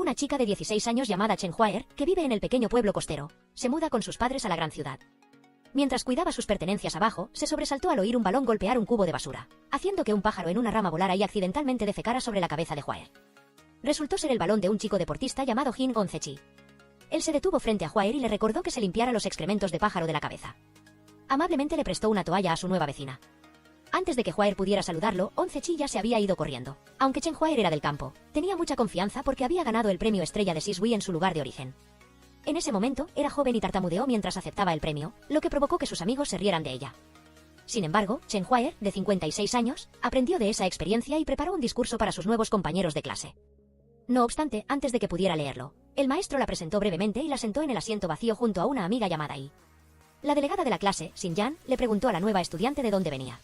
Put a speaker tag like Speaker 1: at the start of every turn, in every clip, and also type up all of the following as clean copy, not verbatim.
Speaker 1: Una chica de 16 años llamada Chen Huaer, que vive en el pequeño pueblo costero, se muda con sus padres a la gran ciudad. Mientras cuidaba sus pertenencias abajo, se sobresaltó al oír un balón golpear un cubo de basura, haciendo que un pájaro en una rama volara y accidentalmente defecara sobre la cabeza de Huaer. Resultó ser el balón de un chico deportista llamado Jin On-Zechi. Él se detuvo frente a Huaer y le recordó que se limpiara los excrementos de pájaro de la cabeza. Amablemente le prestó una toalla a su nueva vecina. Antes de que Huaer pudiera saludarlo, On-Zechi ya se había ido corriendo. Aunque Chen Huaer era del campo, tenía mucha confianza porque había ganado el premio estrella de Sisui en su lugar de origen. En ese momento, era joven y tartamudeó mientras aceptaba el premio, lo que provocó que sus amigos se rieran de ella. Sin embargo, Chen Huaer, de 56 años, aprendió de esa experiencia y preparó un discurso para sus nuevos compañeros de clase. No obstante, antes de que pudiera leerlo, el maestro la presentó brevemente y la sentó en el asiento vacío junto a una amiga llamada Yi. La delegada de la clase, Xin Yan, le preguntó a la nueva estudiante de dónde venía.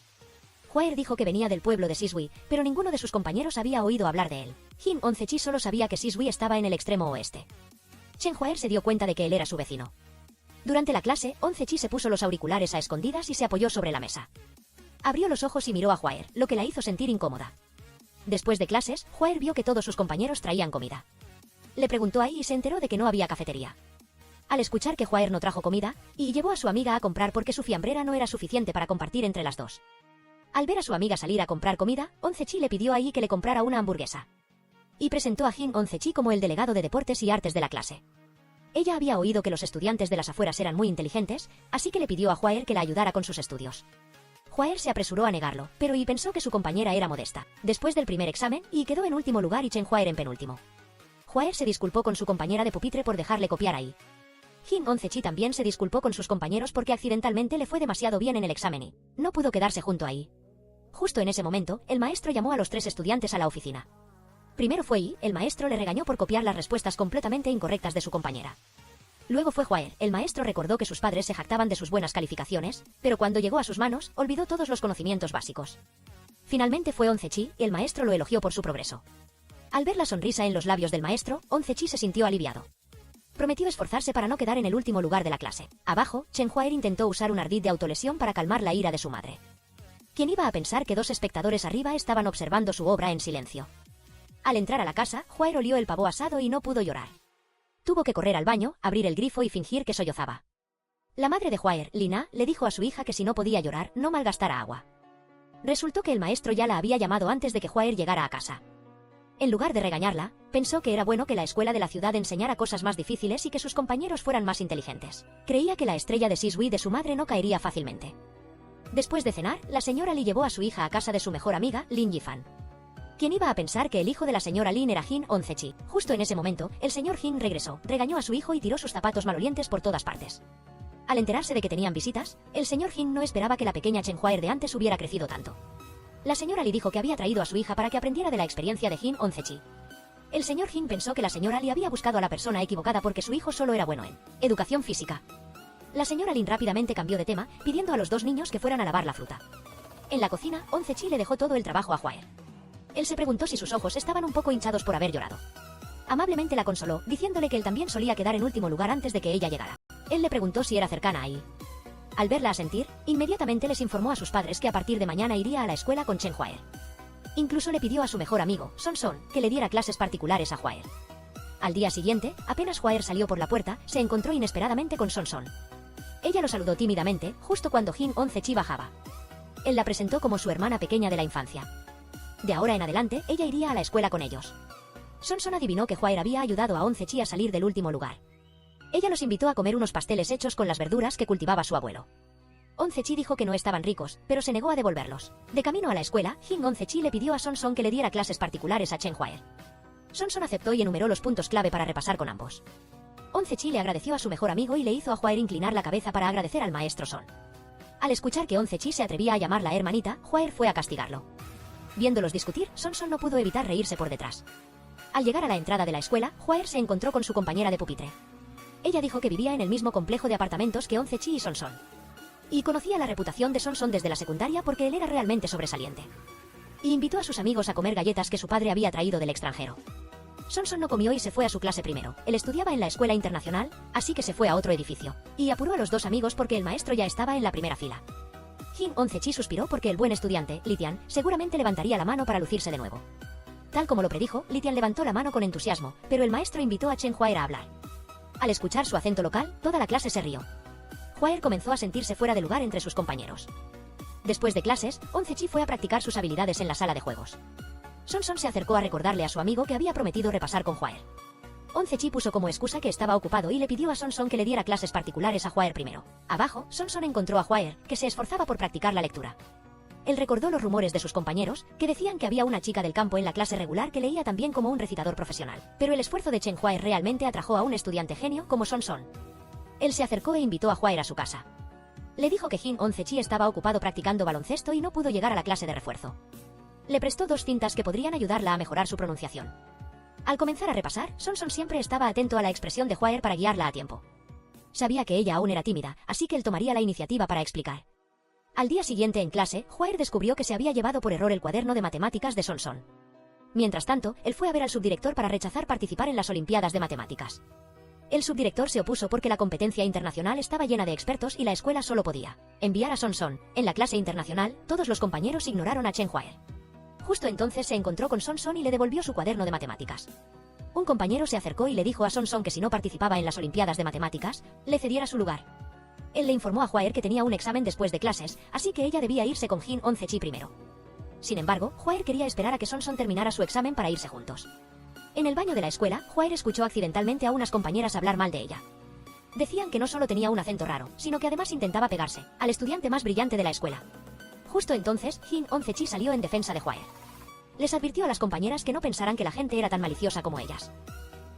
Speaker 1: Huaer dijo que venía del pueblo de Sisui, pero ninguno de sus compañeros había oído hablar de él. Jin On-Zechi solo sabía que Sisui estaba en el extremo oeste. Chen Huaer se dio cuenta de que él era su vecino. Durante la clase, On-Zechi se puso los auriculares a escondidas y se apoyó sobre la mesa. Abrió los ojos y miró a Huaer, lo que la hizo sentir incómoda. Después de clases, Huaer vio que todos sus compañeros traían comida. Le preguntó a Yi y se enteró de que no había cafetería. Al escuchar que Huaer no trajo comida, Yi llevó a su amiga a comprar porque su fiambrera no era suficiente para compartir entre las dos. Al ver a su amiga salir a comprar comida, On-Zechi le pidió a Yi que le comprara una hamburguesa. Y presentó a Jin On-Zechi como el delegado de deportes y artes de la clase. Ella había oído que los estudiantes de las afueras eran muy inteligentes, así que le pidió a Huaer que la ayudara con sus estudios. Huaer se apresuró a negarlo, pero Yi pensó que su compañera era modesta. Después del primer examen, Yi quedó en último lugar y Chen Huaer en penúltimo. Huaer se disculpó con su compañera de pupitre por dejarle copiar a Yi. Jin On-Zechi también se disculpó con sus compañeros porque accidentalmente le fue demasiado bien en el examen y no pudo quedarse junto a Yi. Justo en ese momento, el maestro llamó a los 3 estudiantes a la oficina. Primero fue Yi, el maestro le regañó por copiar las respuestas completamente incorrectas de su compañera. Luego fue Huaer, el maestro recordó que sus padres se jactaban de sus buenas calificaciones, pero cuando llegó a sus manos, olvidó todos los conocimientos básicos. Finalmente fue On-Zechi, y el maestro lo elogió por su progreso. Al ver la sonrisa en los labios del maestro, On-Zechi se sintió aliviado. Prometió esforzarse para no quedar en el último lugar de la clase. Abajo, Chen Huaer intentó usar un ardid de autolesión para calmar la ira de su madre. ¿Quién iba a pensar que 2 espectadores arriba estaban observando su obra en silencio? Al entrar a la casa, Huaer olió el pavo asado y no pudo llorar. Tuvo que correr al baño, abrir el grifo y fingir que sollozaba. La madre de Huaer, Lina, le dijo a su hija que si no podía llorar, no malgastara agua. Resultó que el maestro ya la había llamado antes de que Huaer llegara a casa. En lugar de regañarla, pensó que era bueno que la escuela de la ciudad enseñara cosas más difíciles y que sus compañeros fueran más inteligentes. Creía que la estrella de Sisui de su madre no caería fácilmente. Después de cenar, la señora Li llevó a su hija a casa de su mejor amiga, Lin Yifan. ¿Quién iba a pensar que el hijo de la señora Lin era Jin On-Zechi? Justo en ese momento, el señor Jin regresó, regañó a su hijo y tiró sus zapatos malolientes por todas partes. Al enterarse de que tenían visitas, el señor Jin no esperaba que la pequeña Chen Huaer de antes hubiera crecido tanto. La señora Li dijo que había traído a su hija para que aprendiera de la experiencia de Jin On-Zechi. El señor Jin pensó que la señora Li había buscado a la persona equivocada porque su hijo solo era bueno en educación física. La señora Lin rápidamente cambió de tema, pidiendo a los 2 niños que fueran a lavar la fruta. En la cocina, On-Zechi le dejó todo el trabajo a Huaer. Él se preguntó si sus ojos estaban un poco hinchados por haber llorado. Amablemente la consoló, diciéndole que él también solía quedar en último lugar antes de que ella llegara. Él le preguntó si era cercana a Yi. Al verla asentir, inmediatamente les informó a sus padres que a partir de mañana iría a la escuela con Chen Huaer. Incluso le pidió a su mejor amigo, Son Son, que le diera clases particulares a Huaer. Al día siguiente, apenas Huaer salió por la puerta, se encontró inesperadamente con Son Son. Ella lo saludó tímidamente, justo cuando Jin On-Zechi bajaba. Él la presentó como su hermana pequeña de la infancia. De ahora en adelante, ella iría a la escuela con ellos. Son Son adivinó que Huaer había ayudado a On-Zechi a salir del último lugar. Ella los invitó a comer unos pasteles hechos con las verduras que cultivaba su abuelo. On-Zechi dijo que no estaban ricos, pero se negó a devolverlos. De camino a la escuela, Jin On-Zechi le pidió a Son Son que le diera clases particulares a Chen Huaer. Son Son aceptó y enumeró los puntos clave para repasar con ambos. On-Zechi le agradeció a su mejor amigo y le hizo a Huaer inclinar la cabeza para agradecer al maestro Son. Al escuchar que On-Zechi se atrevía a llamarla hermanita, Huaer fue a castigarlo. Viéndolos discutir, Son Son no pudo evitar reírse por detrás. Al llegar a la entrada de la escuela, Huaer se encontró con su compañera de pupitre. Ella dijo que vivía en el mismo complejo de apartamentos que On-Zechi y Son Son. Y conocía la reputación de Son Son desde la secundaria porque él era realmente sobresaliente. Y invitó a sus amigos a comer galletas que su padre había traído del extranjero. Son Son no comió y se fue a su clase primero. Él estudiaba en la escuela internacional, así que se fue a otro edificio. Y apuró a los 2 amigos porque el maestro ya estaba en la primera fila. Jin On-Zechi suspiró porque el buen estudiante, Li Tian, seguramente levantaría la mano para lucirse de nuevo. Tal como lo predijo, Litian levantó la mano con entusiasmo, pero el maestro invitó a Chen Huaer a hablar. Al escuchar su acento local, toda la clase se rió. Huaer comenzó a sentirse fuera de lugar entre sus compañeros. Después de clases, Oncechi fue a practicar sus habilidades en la sala de juegos. Sonson se acercó a recordarle a su amigo que había prometido repasar con Huaer. Oncechi puso como excusa que estaba ocupado y le pidió a Sonson que le diera clases particulares a Huaer primero. Abajo, Sonson encontró a Huaer, que se esforzaba por practicar la lectura. Él recordó los rumores de sus compañeros, que decían que había una chica del campo en la clase regular que leía tan bien como un recitador profesional. Pero el esfuerzo de Chen Huaer realmente atrajo a un estudiante genio como Sonson. Él se acercó e invitó a Huaer a su casa. Le dijo que Jin Oncechi estaba ocupado practicando baloncesto y no pudo llegar a la clase de refuerzo. Le prestó 2 cintas que podrían ayudarla a mejorar su pronunciación. Al comenzar a repasar, Sonson siempre estaba atento a la expresión de Huaer para guiarla a tiempo. Sabía que ella aún era tímida, así que él tomaría la iniciativa para explicar. Al día siguiente en clase, Huaer descubrió que se había llevado por error el cuaderno de matemáticas de Sonson. Mientras tanto, él fue a ver al subdirector para rechazar participar en las Olimpiadas de Matemáticas. El subdirector se opuso porque la competencia internacional estaba llena de expertos y la escuela solo podía enviar a Sonson. En la clase internacional, todos los compañeros ignoraron a Chen Huaer. Justo entonces se encontró con Sonson y le devolvió su cuaderno de matemáticas. Un compañero se acercó y le dijo a Sonson que si no participaba en las Olimpiadas de Matemáticas, le cediera su lugar. Él le informó a Huaer que tenía un examen después de clases, así que ella debía irse con Jin Oncechi primero. Sin embargo, Huaer quería esperar a que Sonson terminara su examen para irse juntos. En el baño de la escuela, Huaer escuchó accidentalmente a unas compañeras hablar mal de ella. Decían que no solo tenía un acento raro, sino que además intentaba pegarse al estudiante más brillante de la escuela. Justo entonces, Jin Oncechi salió en defensa de Huaer. Les advirtió a las compañeras que no pensaran que la gente era tan maliciosa como ellas.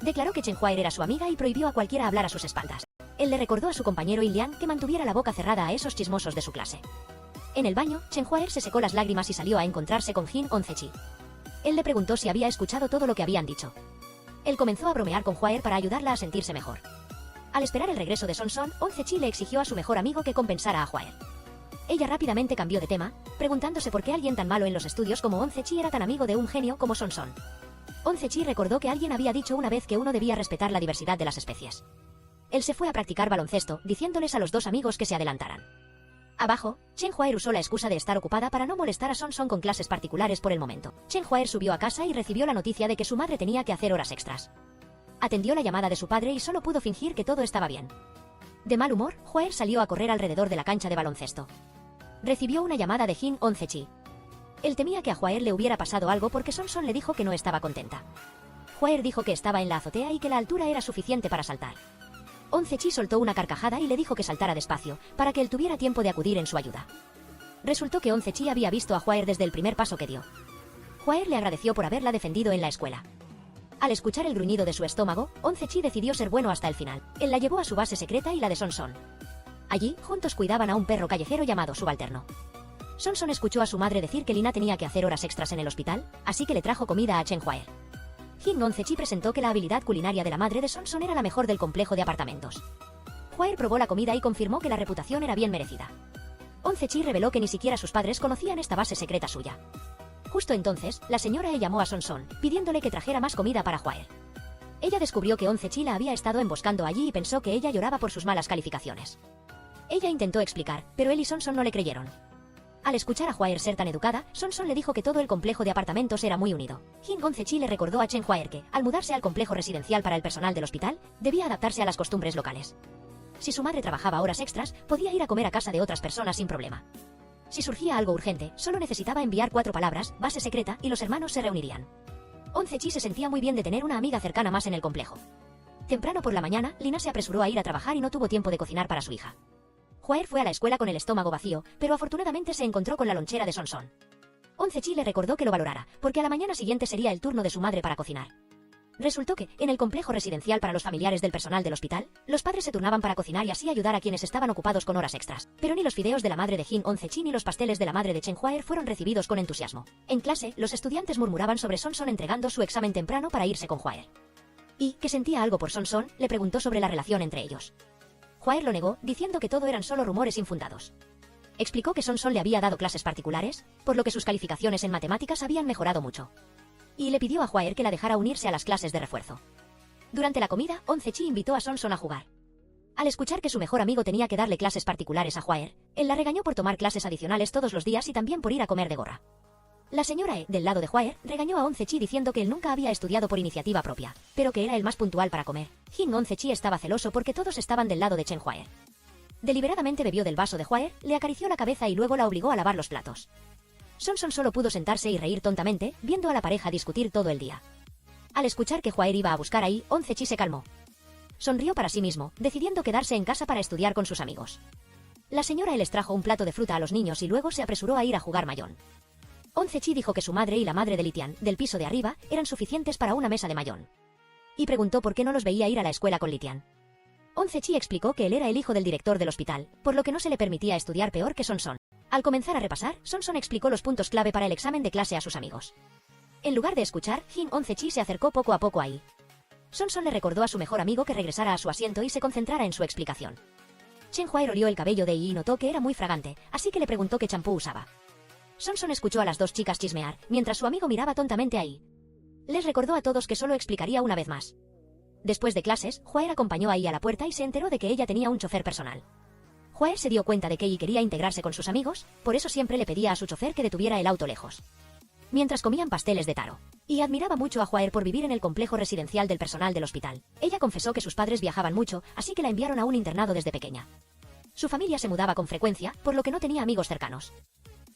Speaker 1: Declaró que Chen Huaer era su amiga y prohibió a cualquiera hablar a sus espaldas. Él le recordó a su compañero Yin Liang que mantuviera la boca cerrada a esos chismosos de su clase. En el baño, Chen Huaer se secó las lágrimas y salió a encontrarse con Jin Oncechi. Él le preguntó si había escuchado todo lo que habían dicho. Él comenzó a bromear con Huaer para ayudarla a sentirse mejor. Al esperar el regreso de Sonson, Oncechi le exigió a su mejor amigo que compensara a Huaer. Ella rápidamente cambió de tema, preguntándose por qué alguien tan malo en los estudios como Oncechi era tan amigo de un genio como Sonson. Oncechi recordó que alguien había dicho una vez que uno debía respetar la diversidad de las especies. Él se fue a practicar baloncesto, diciéndoles a los 2 amigos que se adelantaran. Abajo, Chen Huaer usó la excusa de estar ocupada para no molestar a Sonson con clases particulares por el momento. Chen Huaer subió a casa y recibió la noticia de que su madre tenía que hacer horas extras. Atendió la llamada de su padre y solo pudo fingir que todo estaba bien. De mal humor, Huaer salió a correr alrededor de la cancha de baloncesto. Recibió una llamada de Jin Oncechi. Él temía que a Huaer le hubiera pasado algo porque Sonson le dijo que no estaba contenta. Huaer dijo que estaba en la azotea y que la altura era suficiente para saltar. Oncechi soltó una carcajada y le dijo que saltara despacio, para que él tuviera tiempo de acudir en su ayuda. Resultó que Oncechi había visto a Huaer desde el primer paso que dio. Huaer le agradeció por haberla defendido en la escuela. Al escuchar el gruñido de su estómago, Oncechi decidió ser bueno hasta el final. Él la llevó a su base secreta y la de Sonson. Allí, juntos cuidaban a un perro callejero llamado Subalterno. Sonson escuchó a su madre decir que Lina tenía que hacer horas extras en el hospital, así que le trajo comida a Chen Huaer. Jin Oncechi presentó que la habilidad culinaria de la madre de Sonson era la mejor del complejo de apartamentos. Huaer probó la comida y confirmó que la reputación era bien merecida. Oncechi reveló que ni siquiera sus padres conocían esta base secreta suya. Justo entonces, la señora E llamó a Sonson, pidiéndole que trajera más comida para Huaer. Ella descubrió que Oncechi la había estado emboscando allí y pensó que ella lloraba por sus malas calificaciones. Ella intentó explicar, pero él y Sonson no le creyeron. Al escuchar a Huaer ser tan educada, Sonson le dijo que todo el complejo de apartamentos era muy unido. Jin Oncechi le recordó a Chen Huaer que, al mudarse al complejo residencial para el personal del hospital, debía adaptarse a las costumbres locales. Si su madre trabajaba horas extras, podía ir a comer a casa de otras personas sin problema. Si surgía algo urgente, solo necesitaba enviar 4 palabras, base secreta, y los hermanos se reunirían. Oncechi se sentía muy bien de tener una amiga cercana más en el complejo. Temprano por la mañana, Lina se apresuró a ir a trabajar y no tuvo tiempo de cocinar para su hija. Huaer fue a la escuela con el estómago vacío, pero afortunadamente se encontró con la lonchera de Sonson. Oncechi le recordó que lo valorara, porque a la mañana siguiente sería el turno de su madre para cocinar. Resultó que, en el complejo residencial para los familiares del personal del hospital, los padres se turnaban para cocinar y así ayudar a quienes estaban ocupados con horas extras. Pero ni los fideos de la madre de Jin Oncechi ni los pasteles de la madre de Chen Huaer fueron recibidos con entusiasmo. En clase, los estudiantes murmuraban sobre Sonson entregando su examen temprano para irse con Huaer. Y, que sentía algo por Sonson, le preguntó sobre la relación entre ellos. Huaer lo negó, diciendo que todo eran solo rumores infundados. Explicó que Sonson le había dado clases particulares, por lo que sus calificaciones en matemáticas habían mejorado mucho. Y le pidió a Huaer que la dejara unirse a las clases de refuerzo. Durante la comida, Oncechi invitó a Sonson a jugar. Al escuchar que su mejor amigo tenía que darle clases particulares a Huaer, él la regañó por tomar clases adicionales todos los días y también por ir a comer de gorra. La señora E, del lado de Hwaer, regañó a Oncechi diciendo que él nunca había estudiado por iniciativa propia, pero que era el más puntual para comer. Jin Oncechi estaba celoso porque todos estaban del lado de Chen Hwaer. Deliberadamente bebió del vaso de Hwaer, le acarició la cabeza y luego la obligó a lavar los platos. Sonson solo pudo sentarse y reír tontamente, viendo a la pareja discutir todo el día. Al escuchar que Hwaer iba a buscar a I, Oncechi se calmó. Sonrió para sí mismo, decidiendo quedarse en casa para estudiar con sus amigos. La señora E les trajo un plato de fruta a los niños y luego se apresuró a ir a jugar mahjong. Oncechi dijo que su madre y la madre de Litian, del piso de arriba, eran suficientes para una mesa de mahjong. Y preguntó por qué no los veía ir a la escuela con Litian. Oncechi explicó que él era el hijo del director del hospital, por lo que no se le permitía estudiar peor que Sonson. Al comenzar a repasar, Sonson explicó los puntos clave para el examen de clase a sus amigos. En lugar de escuchar, Jin Oncechi se acercó poco a poco a I. Sonson le recordó a su mejor amigo que regresara a su asiento y se concentrara en su explicación. Chen Hwaer olió el cabello de I y notó que era muy fragante, así que le preguntó qué champú usaba. Sonson escuchó a las dos chicas chismear, mientras su amigo miraba tontamente a I. Les recordó a todos que solo explicaría una vez más. Después de clases, Hwaer acompañó a I a la puerta y se enteró de que ella tenía un chofer personal. Hwaer se dio cuenta de que I quería integrarse con sus amigos, por eso siempre le pedía a su chofer que detuviera el auto lejos. Mientras comían pasteles de taro. Y admiraba mucho a Hwaer por vivir en el complejo residencial del personal del hospital. Ella confesó que sus padres viajaban mucho, así que la enviaron a un internado desde pequeña. Su familia se mudaba con frecuencia, por lo que no tenía amigos cercanos.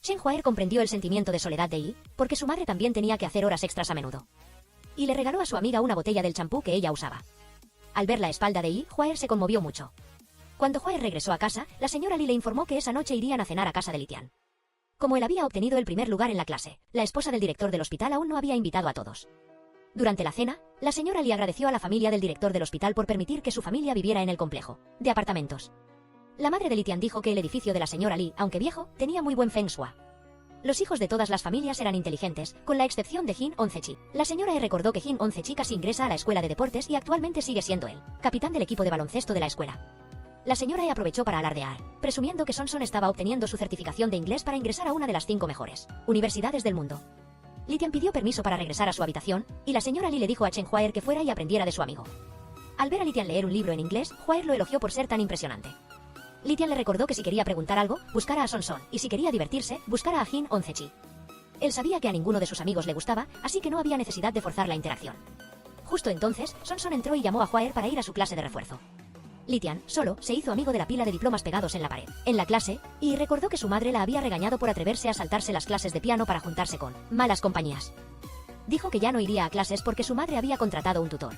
Speaker 1: Chen Hwaer comprendió el sentimiento de soledad de I, porque su madre también tenía que hacer horas extras a menudo. Y le regaló a su amiga una botella del champú que ella usaba. Al ver la espalda de I, Hwaer se conmovió mucho. Cuando Hwaer regresó a casa, la señora Lee le informó que esa noche irían a cenar a casa de Litian. Como él había obtenido el primer lugar en la clase, la esposa del director del hospital aún no había invitado a todos. Durante la cena, la señora Lee agradeció a la familia del director del hospital por permitir que su familia viviera en el complejo de apartamentos. La madre de Litian dijo que el edificio de la señora Lee, aunque viejo, tenía muy buen feng shui. Los hijos de todas las familias eran inteligentes, con la excepción de Jin Oncechi. La señora E recordó que Jin Oncechi casi ingresa a la escuela de deportes y actualmente sigue siendo el capitán del equipo de baloncesto de la escuela. La señora E aprovechó para alardear, presumiendo que Sonson estaba obteniendo su certificación de inglés para ingresar a una de las 5 mejores universidades del mundo. Litian pidió permiso para regresar a su habitación, y la señora Lee le dijo a Chen Hwaer que fuera y aprendiera de su amigo. Al ver a Litian leer un libro en inglés, Hwaer lo elogió por ser tan impresionante. Litian le recordó que si quería preguntar algo, buscara a Sonson, y si quería divertirse, buscara a Jin Oncechi. Él sabía que a ninguno de sus amigos le gustaba, así que no había necesidad de forzar la interacción. Justo entonces, Sonson entró y llamó a Hwaer para ir a su clase de refuerzo. Litian, solo, se hizo amigo de la pila de diplomas pegados en la pared, en la clase, y recordó que su madre la había regañado por atreverse a saltarse las clases de piano para juntarse con malas compañías. Dijo que ya no iría a clases porque su madre había contratado un tutor.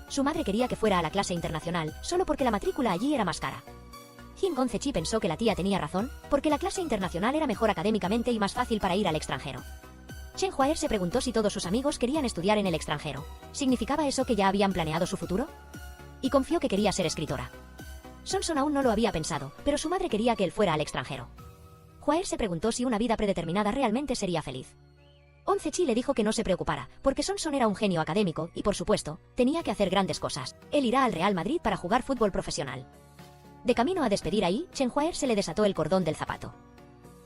Speaker 1: Su madre quería que fuera a la clase internacional, solo porque la matrícula allí era más cara. Jin Oncechi pensó que la tía tenía razón, porque la clase internacional era mejor académicamente y más fácil para ir al extranjero. Chen Hwaer se preguntó si todos sus amigos querían estudiar en el extranjero. ¿Significaba eso que ya habían planeado su futuro? Y confió que quería ser escritora. Sonson aún no lo había pensado, pero su madre quería que él fuera al extranjero. Hwaer se preguntó si una vida predeterminada realmente sería feliz. Oncechi le dijo que no se preocupara, porque Sonson era un genio académico y, por supuesto, tenía que hacer grandes cosas. Él irá al Real Madrid para jugar fútbol profesional. De camino a despedir a I, Chen Hwaer se le desató el cordón del zapato.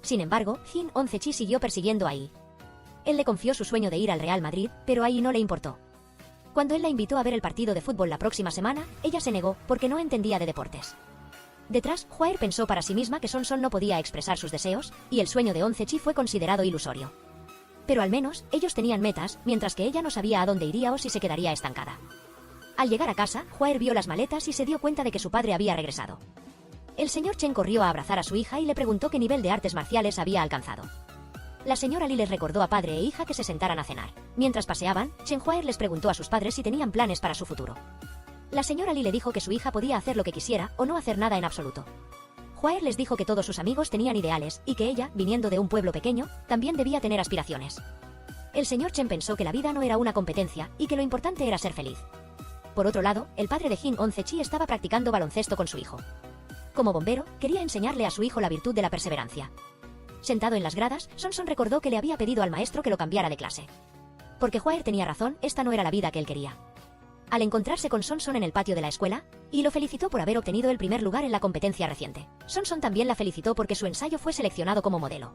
Speaker 1: Sin embargo, Jin Oncechi siguió persiguiendo a I. Él le confió su sueño de ir al Real Madrid, pero a I no le importó. Cuando él la invitó a ver el partido de fútbol la próxima semana, ella se negó, porque no entendía de deportes. Detrás, Hwaer pensó para sí misma que Sonson no podía expresar sus deseos, y el sueño de Oncechi fue considerado ilusorio. Pero al menos, ellos tenían metas, mientras que ella no sabía a dónde iría o si se quedaría estancada. Al llegar a casa, Hwaer vio las maletas y se dio cuenta de que su padre había regresado. El señor Chen corrió a abrazar a su hija y le preguntó qué nivel de artes marciales había alcanzado. La señora Lee les recordó a padre e hija que se sentaran a cenar. Mientras paseaban, Chen Hwaer les preguntó a sus padres si tenían planes para su futuro. La señora Lee le dijo que su hija podía hacer lo que quisiera o no hacer nada en absoluto. Hwaer les dijo que todos sus amigos tenían ideales y que ella, viniendo de un pueblo pequeño, también debía tener aspiraciones. El señor Chen pensó que la vida no era una competencia y que lo importante era ser feliz. Por otro lado, el padre de Jin Oncechi estaba practicando baloncesto con su hijo. Como bombero, quería enseñarle a su hijo la virtud de la perseverancia. Sentado en las gradas, Sonson recordó que le había pedido al maestro que lo cambiara de clase. Porque Hwaer tenía razón, esta no era la vida que él quería. Al encontrarse con Sonson en el patio de la escuela, y lo felicitó por haber obtenido el primer lugar en la competencia reciente. Sonson también la felicitó porque su ensayo fue seleccionado como modelo.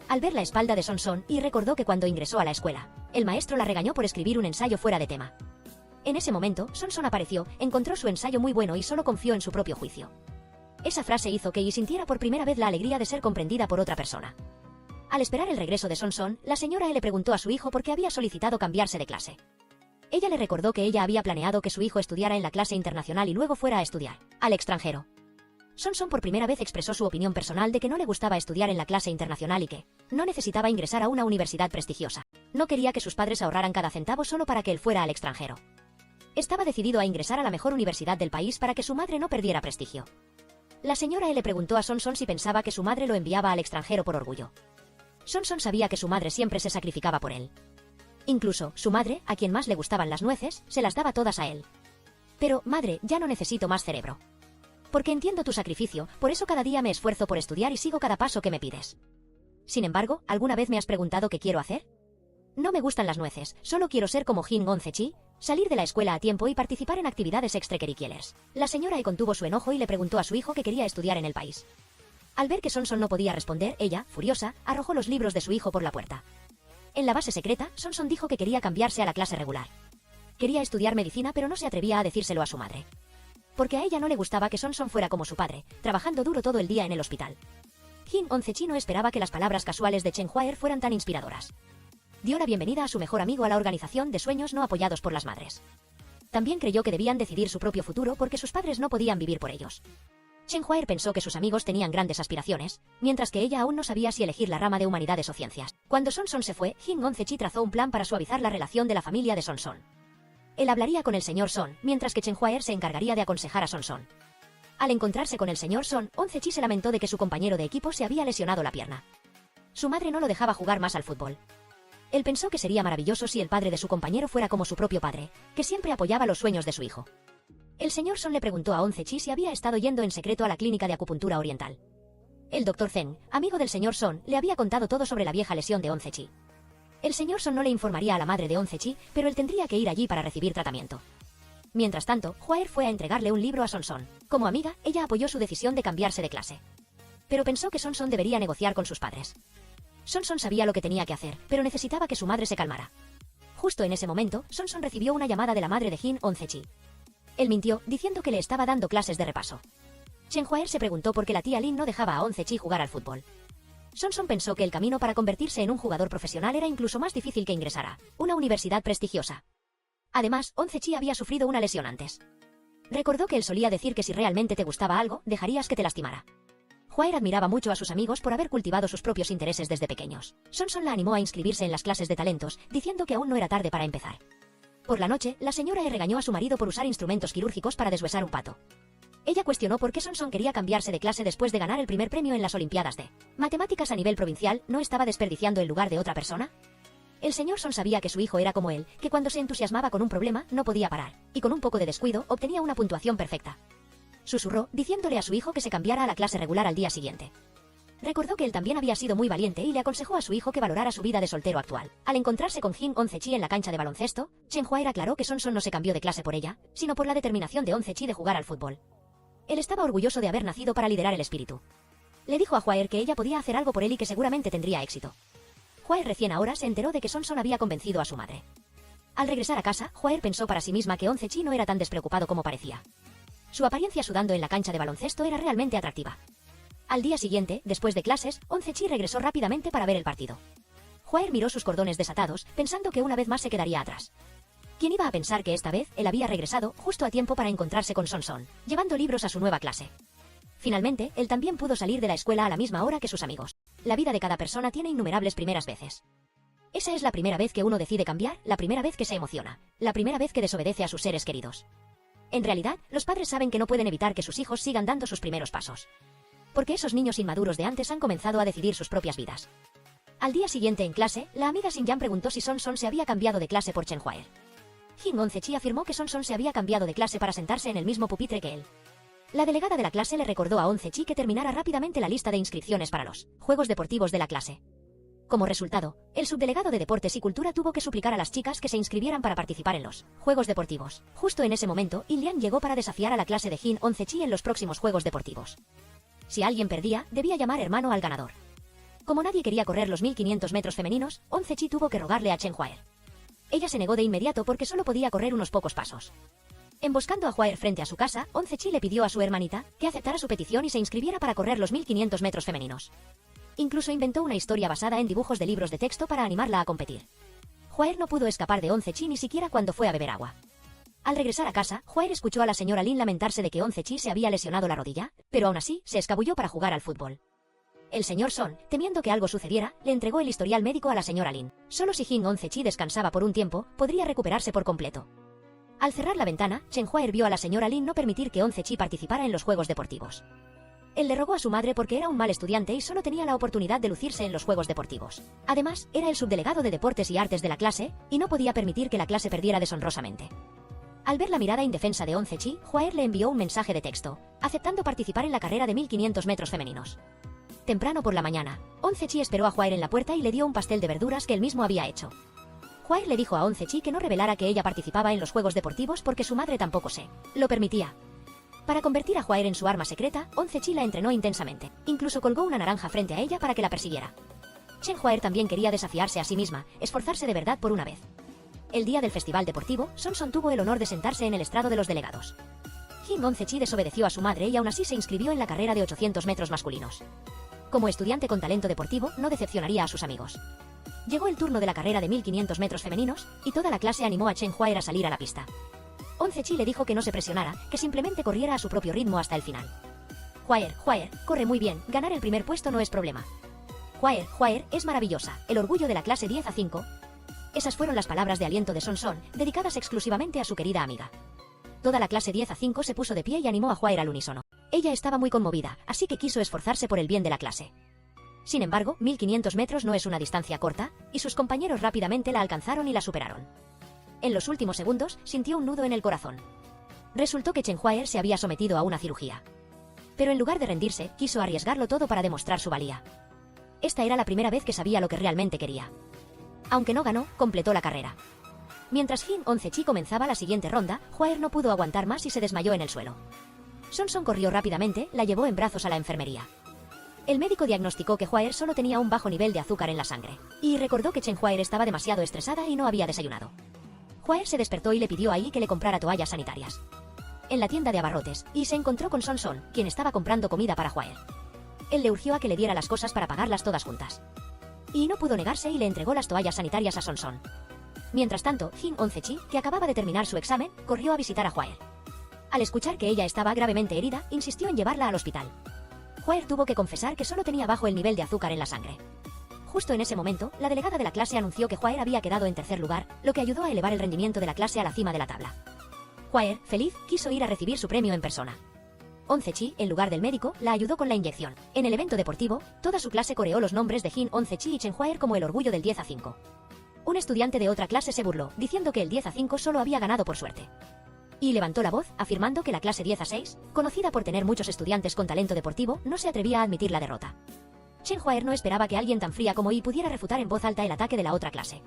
Speaker 1: Al ver la espalda de Sonson, y recordó que cuando ingresó a la escuela, el maestro la regañó por escribir un ensayo fuera de tema. En ese momento, Sonson apareció, encontró su ensayo muy bueno y solo confió en su propio juicio. Esa frase hizo que I sintiera por primera vez la alegría de ser comprendida por otra persona. Al esperar el regreso de Son Son, la señora E le preguntó a su hijo por qué había solicitado cambiarse de clase. Ella le recordó que ella había planeado que su hijo estudiara en la clase internacional y luego fuera a estudiar al extranjero. Son Son por primera vez expresó su opinión personal de que no le gustaba estudiar en la clase internacional y que no necesitaba ingresar a una universidad prestigiosa. No quería que sus padres ahorraran cada centavo solo para que él fuera al extranjero. Estaba decidido a ingresar a la mejor universidad del país para que su madre no perdiera prestigio. La señora E le preguntó a Son Son si pensaba que su madre lo enviaba al extranjero por orgullo. Son Son sabía que su madre siempre se sacrificaba por él. Incluso, su madre, a quien más le gustaban las nueces, se las daba todas a él. Pero, madre, ya no necesito más cerebro. Porque entiendo tu sacrificio, por eso cada día me esfuerzo por estudiar y sigo cada paso que me pides. Sin embargo, ¿alguna vez me has preguntado qué quiero hacer? No me gustan las nueces, solo quiero ser como Jin Goncechi, salir de la escuela a tiempo y participar en actividades extracurriculares. La señora E contuvo su enojo y le preguntó a su hijo que quería estudiar en el país. Al ver que Son Son no podía responder, ella, furiosa, arrojó los libros de su hijo por la puerta. En la base secreta, Son Son dijo que quería cambiarse a la clase regular. Quería estudiar medicina pero no se atrevía a decírselo a su madre. Porque a ella no le gustaba que Son Son fuera como su padre, trabajando duro todo el día en el hospital. Jin Oncechi no esperaba que las palabras casuales de Chen Huaer fueran tan inspiradoras. Dio la bienvenida a su mejor amigo a la organización de sueños no apoyados por las madres. También creyó que debían decidir su propio futuro porque sus padres no podían vivir por ellos. Chen Huaer pensó que sus amigos tenían grandes aspiraciones, mientras que ella aún no sabía si elegir la rama de humanidades o ciencias. Cuando Son Son se fue, Jin Oncechi trazó un plan para suavizar la relación de la familia de Son Son. Él hablaría con el señor Son, mientras que Chen Huaer se encargaría de aconsejar a Son Son. Al encontrarse con el señor Son, Oncechi se lamentó de que su compañero de equipo se había lesionado la pierna. Su madre no lo dejaba jugar más al fútbol. Él pensó que sería maravilloso si el padre de su compañero fuera como su propio padre, que siempre apoyaba los sueños de su hijo. El señor Son le preguntó a Oncechi si había estado yendo en secreto a la clínica de acupuntura oriental. El doctor Zeng, amigo del señor Son, le había contado todo sobre la vieja lesión de Oncechi. El señor Son no le informaría a la madre de Oncechi, pero él tendría que ir allí para recibir tratamiento. Mientras tanto, Huaer fue a entregarle un libro a Son Son. Como amiga, ella apoyó su decisión de cambiarse de clase. Pero pensó que Son Son debería negociar con sus padres. Son Son sabía lo que tenía que hacer, pero necesitaba que su madre se calmara. Justo en ese momento, Son Son recibió una llamada de la madre de Jin Oncechi. Él mintió, diciendo que le estaba dando clases de repaso. Chen Huaer se preguntó por qué la tía Lin no dejaba a Oncechi jugar al fútbol. Son Son pensó que el camino para convertirse en un jugador profesional era incluso más difícil que ingresar a una universidad prestigiosa. Además, Oncechi había sufrido una lesión antes. Recordó que él solía decir que si realmente te gustaba algo, dejarías que te lastimara. Huaer admiraba mucho a sus amigos por haber cultivado sus propios intereses desde pequeños. Son Son la animó a inscribirse en las clases de talentos, diciendo que aún no era tarde para empezar. Por la noche, la señora E regañó a su marido por usar instrumentos quirúrgicos para deshuesar un pato. Ella cuestionó por qué Son Son quería cambiarse de clase después de ganar el primer premio en las Olimpiadas de Matemáticas a nivel provincial. ¿No estaba desperdiciando el lugar de otra persona? El señor Son sabía que su hijo era como él, que cuando se entusiasmaba con un problema, no podía parar, y con un poco de descuido, obtenía una puntuación perfecta. Susurró, diciéndole a su hijo que se cambiara a la clase regular al día siguiente. Recordó que él también había sido muy valiente y le aconsejó a su hijo que valorara su vida de soltero actual. Al encontrarse con Jin Oncechi en la cancha de baloncesto, Chen Huaer aclaró que Son Son no se cambió de clase por ella, sino por la determinación de Oncechi de jugar al fútbol. Él estaba orgulloso de haber nacido para liderar el espíritu. Le dijo a Huaer que ella podía hacer algo por él y que seguramente tendría éxito. Huaer recién ahora se enteró de que Son Son había convencido a su madre. Al regresar a casa, Huaer pensó para sí misma que Oncechi no era tan despreocupado como parecía. Su apariencia sudando en la cancha de baloncesto era realmente atractiva. Al día siguiente, después de clases, Oncechi regresó rápidamente para ver el partido. Huaer miró sus cordones desatados, pensando que una vez más se quedaría atrás. ¿Quién iba a pensar que esta vez él había regresado justo a tiempo para encontrarse con Son Son, llevando libros a su nueva clase? Finalmente, él también pudo salir de la escuela a la misma hora que sus amigos. La vida de cada persona tiene innumerables primeras veces. Esa es la primera vez que uno decide cambiar, la primera vez que se emociona, la primera vez que desobedece a sus seres queridos. En realidad, los padres saben que no pueden evitar que sus hijos sigan dando sus primeros pasos. Porque esos niños inmaduros de antes han comenzado a decidir sus propias vidas. Al día siguiente en clase, la amiga Xinyan preguntó si Son Son se había cambiado de clase por Chen Huaer. Jin Oncechi afirmó que Son Son se había cambiado de clase para sentarse en el mismo pupitre que él. La delegada de la clase le recordó a Oncechi que terminara rápidamente la lista de inscripciones para los juegos deportivos de la clase. Como resultado, el subdelegado de Deportes y Cultura tuvo que suplicar a las chicas que se inscribieran para participar en los juegos deportivos. Justo en ese momento, Ilian llegó para desafiar a la clase de Jin Oncechi en los próximos juegos deportivos. Si alguien perdía, debía llamar hermano al ganador. Como nadie quería correr los 1500 metros femeninos, Oncechi tuvo que rogarle a Chen Huaer. Ella se negó de inmediato porque solo podía correr unos pocos pasos. Emboscando a Huaer frente a su casa, Oncechi le pidió a su hermanita que aceptara su petición y se inscribiera para correr los 1500 metros femeninos. Incluso inventó una historia basada en dibujos de libros de texto para animarla a competir. Hwaer no pudo escapar de Once-chi ni siquiera cuando fue a beber agua. Al regresar a casa, Hwaer escuchó a la señora Lin lamentarse de que Once-chi se había lesionado la rodilla, pero aún así, se escabulló para jugar al fútbol. El señor Son, temiendo que algo sucediera, le entregó el historial médico a la señora Lin. Solo si Jin Once-chi descansaba por un tiempo, podría recuperarse por completo. Al cerrar la ventana, Chen Hwaer vio a la señora Lin no permitir que Once-chi participara en los juegos deportivos. Él le rogó a su madre porque era un mal estudiante y solo tenía la oportunidad de lucirse en los juegos deportivos. Además, era el subdelegado de deportes y artes de la clase, y no podía permitir que la clase perdiera deshonrosamente. Al ver la mirada indefensa de Once-chi, Hwaer le envió un mensaje de texto, aceptando participar en la carrera de 1500 metros femeninos. Temprano por la mañana, Once-chi esperó a Hwaer en la puerta y le dio un pastel de verduras que él mismo había hecho. Hwaer le dijo a Once-chi que no revelara que ella participaba en los juegos deportivos porque su madre tampoco lo permitía. Para convertir a Hwaer en su arma secreta, Once-chi la entrenó intensamente. Incluso colgó una naranja frente a ella para que la persiguiera. Chen Hwaer también quería desafiarse a sí misma, esforzarse de verdad por una vez. El día del festival deportivo, Son tuvo el honor de sentarse en el estrado de los delegados. Jin Once-chi desobedeció a su madre y aún así se inscribió en la carrera de 800 metros masculinos. Como estudiante con talento deportivo, no decepcionaría a sus amigos. Llegó el turno de la carrera de 1500 metros femeninos, y toda la clase animó a Chen Hwaer a salir a la pista. Once-chi le dijo que no se presionara, que simplemente corriera a su propio ritmo hasta el final. Hwaer, corre muy bien, ganar el primer puesto no es problema. Hwaer, es maravillosa, el orgullo de la clase 10-5. Esas fueron las palabras de aliento de Son, dedicadas exclusivamente a su querida amiga. Toda la clase 10-5 se puso de pie y animó a Hwaer al unísono. Ella estaba muy conmovida, así que quiso esforzarse por el bien de la clase. Sin embargo, 1500 metros no es una distancia corta, y sus compañeros rápidamente la alcanzaron y la superaron. En los últimos segundos, sintió un nudo en el corazón. Resultó que Chen Hwaer se había sometido a una cirugía. Pero en lugar de rendirse, quiso arriesgarlo todo para demostrar su valía. Esta era la primera vez que sabía lo que realmente quería. Aunque no ganó, completó la carrera. Mientras Jin Once-chi comenzaba la siguiente ronda, Hwaer no pudo aguantar más y se desmayó en el suelo. Son corrió rápidamente, la llevó en brazos a la enfermería. El médico diagnosticó que Hwaer solo tenía un bajo nivel de azúcar en la sangre, y recordó que Chen Hwaer estaba demasiado estresada y no había desayunado. Hwaer se despertó y le pidió a Yi que le comprara toallas sanitarias. En la tienda de abarrotes, Yi se encontró con Son, quien estaba comprando comida para Hwaer. Él le urgió a que le diera las cosas para pagarlas todas juntas. Y no pudo negarse y le entregó las toallas sanitarias a Son. Mientras tanto, Jin Once-chi, que acababa de terminar su examen, corrió a visitar a Hwaer. Al escuchar que ella estaba gravemente herida, insistió en llevarla al hospital. Hwaer tuvo que confesar que solo tenía bajo el nivel de azúcar en la sangre. Justo en ese momento, la delegada de la clase anunció que Hwaer había quedado en tercer lugar, lo que ayudó a elevar el rendimiento de la clase a la cima de la tabla. Hwaer, feliz, quiso ir a recibir su premio en persona. Once-chi, en lugar del médico, la ayudó con la inyección. En el evento deportivo, toda su clase coreó los nombres de Jin Once-chi y Chen Hwaer como el orgullo del 10-5. Un estudiante de otra clase se burló, diciendo que el 10-5 solo había ganado por suerte. Y levantó la voz, afirmando que la clase 10-6, conocida por tener muchos estudiantes con talento deportivo, no se atrevía a admitir la derrota. Chen Hwaer no esperaba que alguien tan fría como Yi pudiera refutar en voz alta el ataque de la otra clase.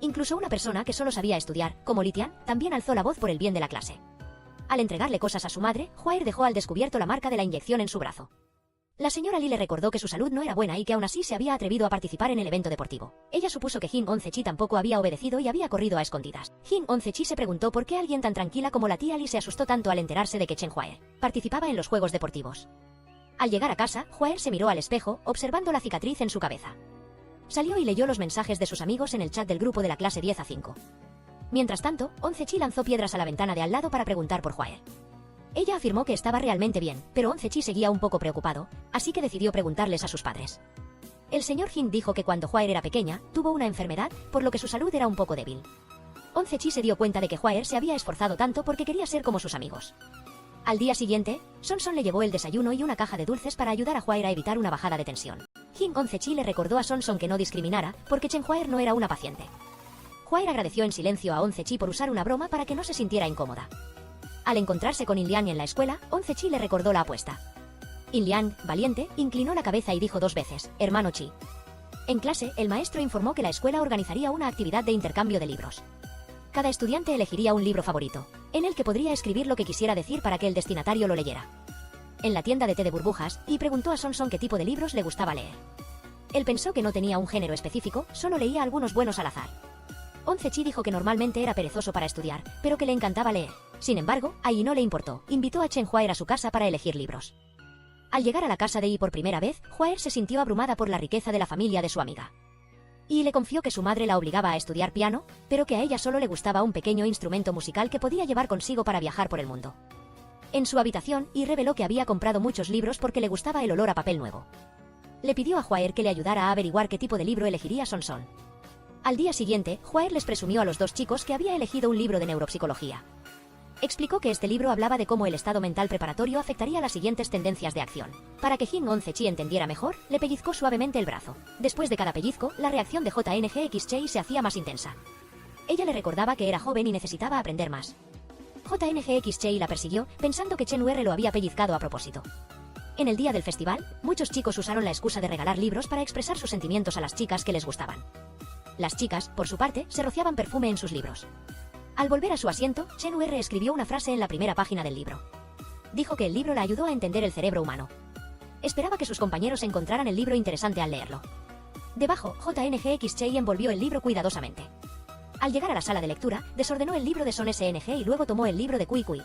Speaker 1: Incluso una persona que solo sabía estudiar, como Li Tian, también alzó la voz por el bien de la clase. Al entregarle cosas a su madre, Hwaer dejó al descubierto la marca de la inyección en su brazo. La señora Li le recordó que su salud no era buena y que aún así se había atrevido a participar en el evento deportivo. Ella supuso que Jin Once-chi tampoco había obedecido y había corrido a escondidas. Jin Once-chi se preguntó por qué alguien tan tranquila como la tía Li se asustó tanto al enterarse de que Chen Hwaer participaba en los juegos deportivos. Al llegar a casa, Hwaer se miró al espejo, observando la cicatriz en su cabeza. Salió y leyó los mensajes de sus amigos en el chat del grupo de la clase 10-5. Mientras tanto, Once-chi lanzó piedras a la ventana de al lado para preguntar por Hwaer. Ella afirmó que estaba realmente bien, pero Once-chi seguía un poco preocupado, así que decidió preguntarles a sus padres. El señor Jin dijo que cuando Hwaer era pequeña, tuvo una enfermedad, por lo que su salud era un poco débil. Once-chi se dio cuenta de que Hwaer se había esforzado tanto porque quería ser como sus amigos. Al día siguiente, Son le llevó el desayuno y una caja de dulces para ayudar a Hwaer a evitar una bajada de tensión. Jin Once-chi le recordó a Son que no discriminara, porque Chen Hwaer no era una paciente. Hwaer agradeció en silencio a Once-chi por usar una broma para que no se sintiera incómoda. Al encontrarse con In-liang en la escuela, Once-chi le recordó la apuesta. In-liang, valiente, inclinó la cabeza y dijo 2 veces, hermano Chi. En clase, el maestro informó que la escuela organizaría una actividad de intercambio de libros. Cada estudiante elegiría un libro favorito, en el que podría escribir lo que quisiera decir para que el destinatario lo leyera. En la tienda de té de burbujas, y preguntó a Son qué tipo de libros le gustaba leer. Él pensó que no tenía un género específico, solo leía algunos buenos al azar. Once-chi dijo que normalmente era perezoso para estudiar, pero que le encantaba leer. Sin embargo, a Yi no le importó, invitó a Chen Hwaer a su casa para elegir libros. Al llegar a la casa de Yi por primera vez, Hwaer se sintió abrumada por la riqueza de la familia de su amiga. Yi le confió que su madre la obligaba a estudiar piano, pero que a ella solo le gustaba un pequeño instrumento musical que podía llevar consigo para viajar por el mundo. En su habitación, Yi reveló que había comprado muchos libros porque le gustaba el olor a papel nuevo. Le pidió a Hwaer que le ayudara a averiguar qué tipo de libro elegiría Son Son. Al día siguiente, Hwaer les presumió a los dos chicos que había elegido un libro de neuropsicología. Explicó que este libro hablaba de cómo el estado mental preparatorio afectaría las siguientes tendencias de acción. Para que Jin Once-chi entendiera mejor, le pellizcó suavemente el brazo. Después de cada pellizco, la reacción de JNGX-Chei se hacía más intensa. Ella le recordaba que era joven y necesitaba aprender más. JNGX-Chei la persiguió, pensando que Chen UR lo había pellizcado a propósito. En el día del festival, muchos chicos usaron la excusa de regalar libros para expresar sus sentimientos a las chicas que les gustaban. Las chicas, por su parte, se rociaban perfume en sus libros. Al volver a su asiento, Chen UR escribió una frase en la primera página del libro. Dijo que el libro la ayudó a entender el cerebro humano. Esperaba que sus compañeros encontraran el libro interesante al leerlo. Debajo, JNGX-Chei envolvió el libro cuidadosamente. Al llegar a la sala de lectura, desordenó el libro de Son SNG y luego tomó el libro de Kui Kui.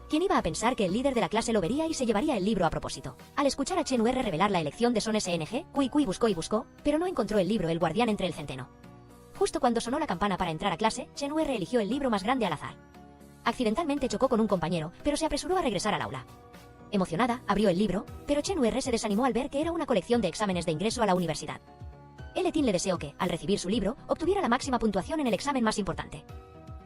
Speaker 1: ¿Quién iba a pensar que el líder de la clase lo vería y se llevaría el libro a propósito? Al escuchar a Chen UR revelar la elección de Son SNG, Kui Kui buscó y buscó, pero no encontró el libro El guardián entre el centeno. Justo cuando sonó la campana para entrar a clase, Chen UR eligió el libro más grande al azar. Accidentalmente chocó con un compañero, pero se apresuró a regresar al aula. Emocionada, abrió el libro, pero Chen UR se desanimó al ver que era una colección de exámenes de ingreso a la universidad. Eletin le deseó que, al recibir su libro, obtuviera la máxima puntuación en el examen más importante.